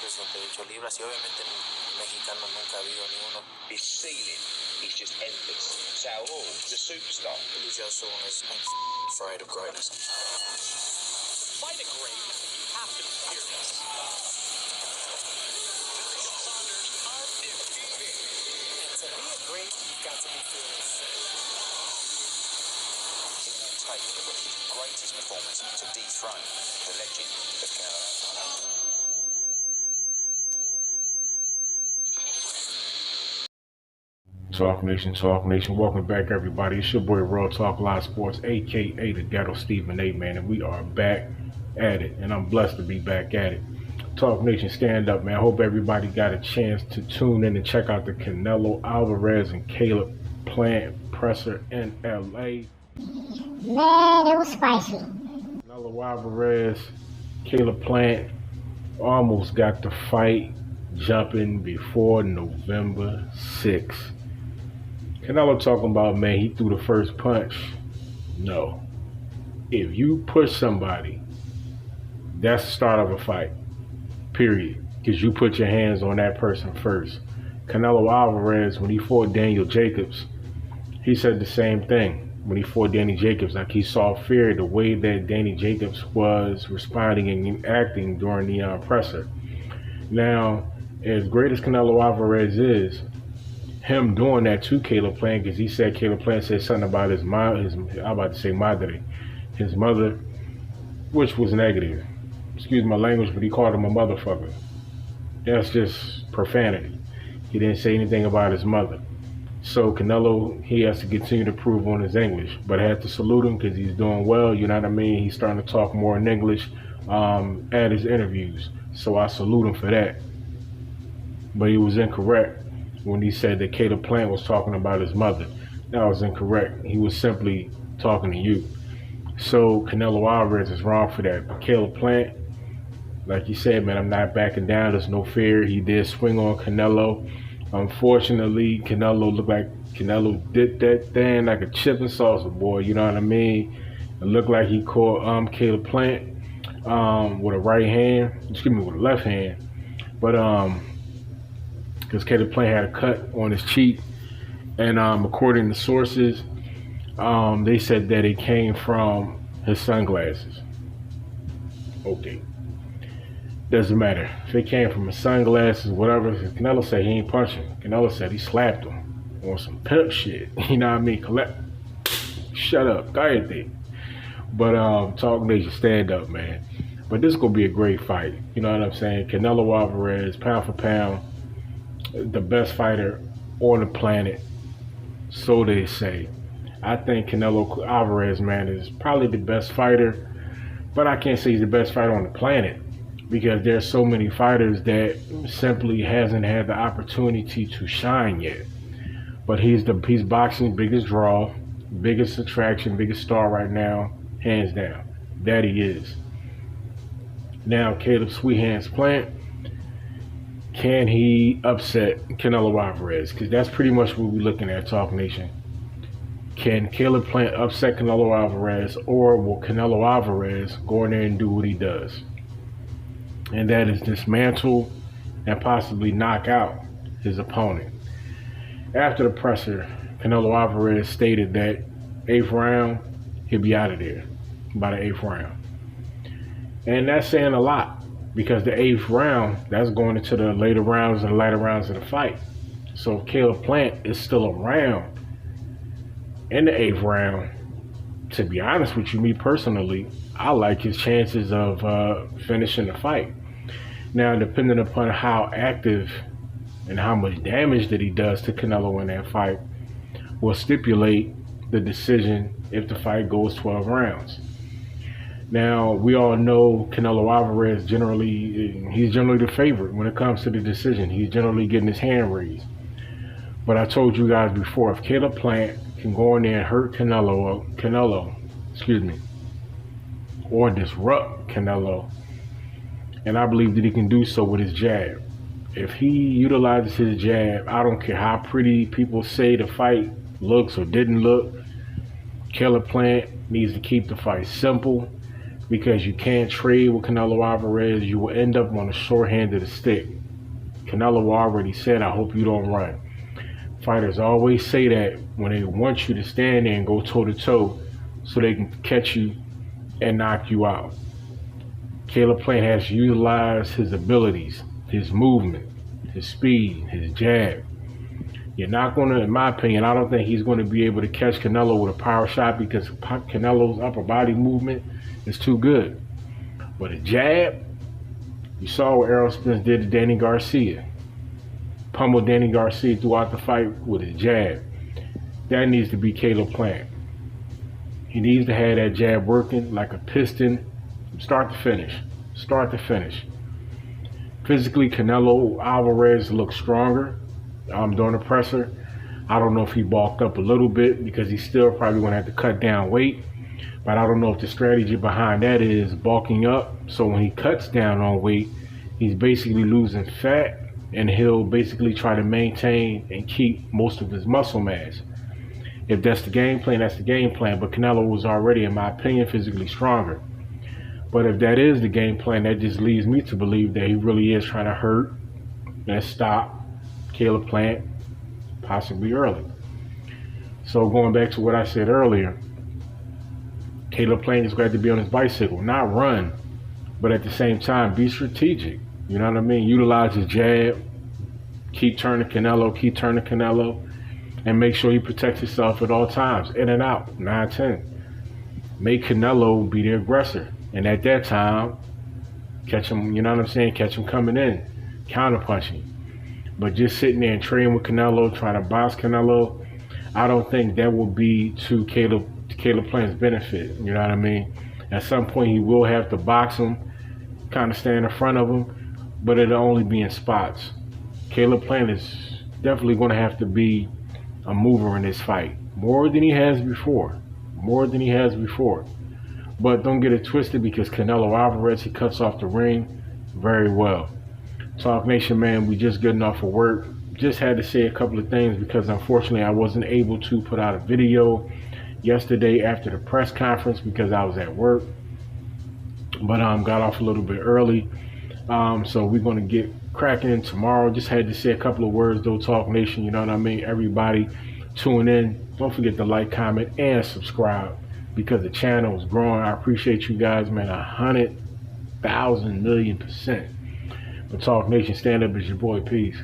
168 libras y obviamente en mexicano nunca ha habido ni uno. His ceiling is just endless. Sao he's a superstar. Lucio Soon is afraid of greatness. Fight a great, you have to be fearless. And to be a great, you've got to be fearless. It will take his greatest performance to dethrone the legend of Canelo Alvarez. Talk Nation, welcome back everybody. It's your boy Real Talk Live Sports, aka the Ghetto Stephen A, man, and we are back at it, and I'm blessed to be back at it. Talk Nation, stand up, man. I hope everybody got a chance to tune in and check out the Canelo Alvarez and Caleb Plant presser in LA. Man, it was spicy. Canelo Alvarez, Caleb Plant almost got the fight jumping before November 6th. Canelo talking about, man, he threw the first punch. No. If you push somebody, that's the start of a fight. Period. Because you put your hands on that person first. Canelo Alvarez, when he fought Daniel Jacobs, he said the same thing. When he fought Danny Jacobs, like he saw fear, the way that Danny Jacobs was responding and acting during the presser. Now, as great as Canelo Alvarez is, him doing that to Caleb Plant, because he said Caleb Plant said something about his mom, his mother, which was negative. Excuse my language, but he called him a motherfucker. That's just profanity. He didn't say anything about his mother. So Canelo, he has to continue to prove on his English, but I have to salute him because he's doing well. You know what I mean? He's starting to talk more in English at his interviews. So I salute him for that. But he was incorrect when he said that Caleb Plant was talking about his mother. That was incorrect. He was simply talking to you. So Canelo Alvarez is wrong for that. But Caleb Plant, like he said, man, I'm not backing down. There's no fear. He did swing on Canelo. Unfortunately, Canelo looked like Canelo did that thing like a chip and salsa, boy. You know what I mean? It looked like he caught Caleb Plant with a right hand. Excuse me, with a left hand. But because Caleb Plant had a cut on his cheek, and according to sources, they said that it came from his sunglasses. Okay, doesn't matter if it came from his sunglasses, whatever. Canelo said he ain't punching. Canelo said he slapped him on some pimp shit. You know what I mean? Shut up, cállate. But Talk Nation, stand up, man. But this is gonna be a great fight. You know what I'm saying? Canelo Alvarez, pound for pound, the best fighter on the planet, so they say. I think Canelo Alvarez, man, is probably the best fighter, but I can't say he's the best fighter on the planet because there's so many fighters that simply hasn't had the opportunity to shine yet. But he's boxing's biggest draw, biggest attraction, biggest star right now, hands down. That he is. Now, Caleb Sweet Hands Plant, can he upset Canelo Alvarez? Because that's pretty much what we're looking at, Talk Nation. Can Caleb Plant upset Canelo Alvarez, or will Canelo Alvarez go in there and do what he does? And that is dismantle and possibly knock out his opponent. After the presser, Canelo Alvarez stated that 8th round, he'll be out of there by the 8th round. And that's saying a lot. Because the 8th round, that's going into the later rounds and lighter rounds of the fight. So if Caleb Plant is still around in the 8th round, to be honest with you, me personally, I like his chances of finishing the fight. Now, depending upon how active and how much damage that he does to Canelo in that fight, will stipulate the decision if the fight goes 12 rounds. Now, we all know Canelo Alvarez he's generally the favorite when it comes to the decision. He's generally getting his hand raised. But I told you guys before, if Caleb Plant can go in there and hurt Canelo, or disrupt Canelo, and I believe that he can do so with his jab. If he utilizes his jab, I don't care how pretty people say the fight looks or didn't look, Caleb Plant needs to keep the fight simple, because you can't trade with Canelo Alvarez. You will end up on the short end of the stick. Canelo already said, I hope you don't run. Fighters always say that when they want you to stand there and go toe-to-toe so they can catch you and knock you out. Caleb Plant has utilized his abilities, his movement, his speed, his jab. You're not going to, in my opinion, I don't think he's going to be able to catch Canelo with a power shot because Canelo's upper body movement is too good. But a jab, you saw what Errol Spence did to Danny Garcia. Pummeled Danny Garcia throughout the fight with a jab. That needs to be Caleb Plant. He needs to have that jab working like a piston from start to finish. Start to finish. Physically, Canelo Alvarez looks stronger during the presser. I don't know if he bulked up a little bit because he's still probably going to have to cut down weight. But I don't know if the strategy behind that is bulking up. So when he cuts down on weight, he's basically losing fat and he'll basically try to maintain and keep most of his muscle mass. If that's the game plan, that's the game plan. But Canelo was already, in my opinion, physically stronger. But if that is the game plan, that just leads me to believe that he really is trying to hurt and stop Caleb Plant, possibly early. So going back to what I said earlier, Caleb Plant is going to be on his bicycle, not run, but at the same time, be strategic. You know what I mean? Utilize his jab, keep turning Canelo, and make sure he protects himself at all times, in and out, 9-10. Make Canelo be the aggressor. And at that time, catch him, you know what I'm saying? Catch him coming in, counterpunching. But just sitting there and trading with Canelo, trying to box Canelo, I don't think that will be to Caleb Plant's benefit. You know what I mean? At some point, he will have to box him, kind of stand in front of him, but it'll only be in spots. Caleb Plant is definitely going to have to be a mover in this fight, more than he has before. But don't get it twisted, because Canelo Alvarez, he cuts off the ring very well. Talk Nation, man, we just getting off of work. Just had to say a couple of things because unfortunately I wasn't able to put out a video yesterday after the press conference because I was at work. But got off a little bit early. So we're going to get cracking tomorrow. Just had to say a couple of words though, Talk Nation, you know what I mean? Everybody tune in. Don't forget to like, comment, and subscribe because the channel is growing. I appreciate you guys, man, 100,000 million%. But Talk Nation, stand up, is your boy. Peace.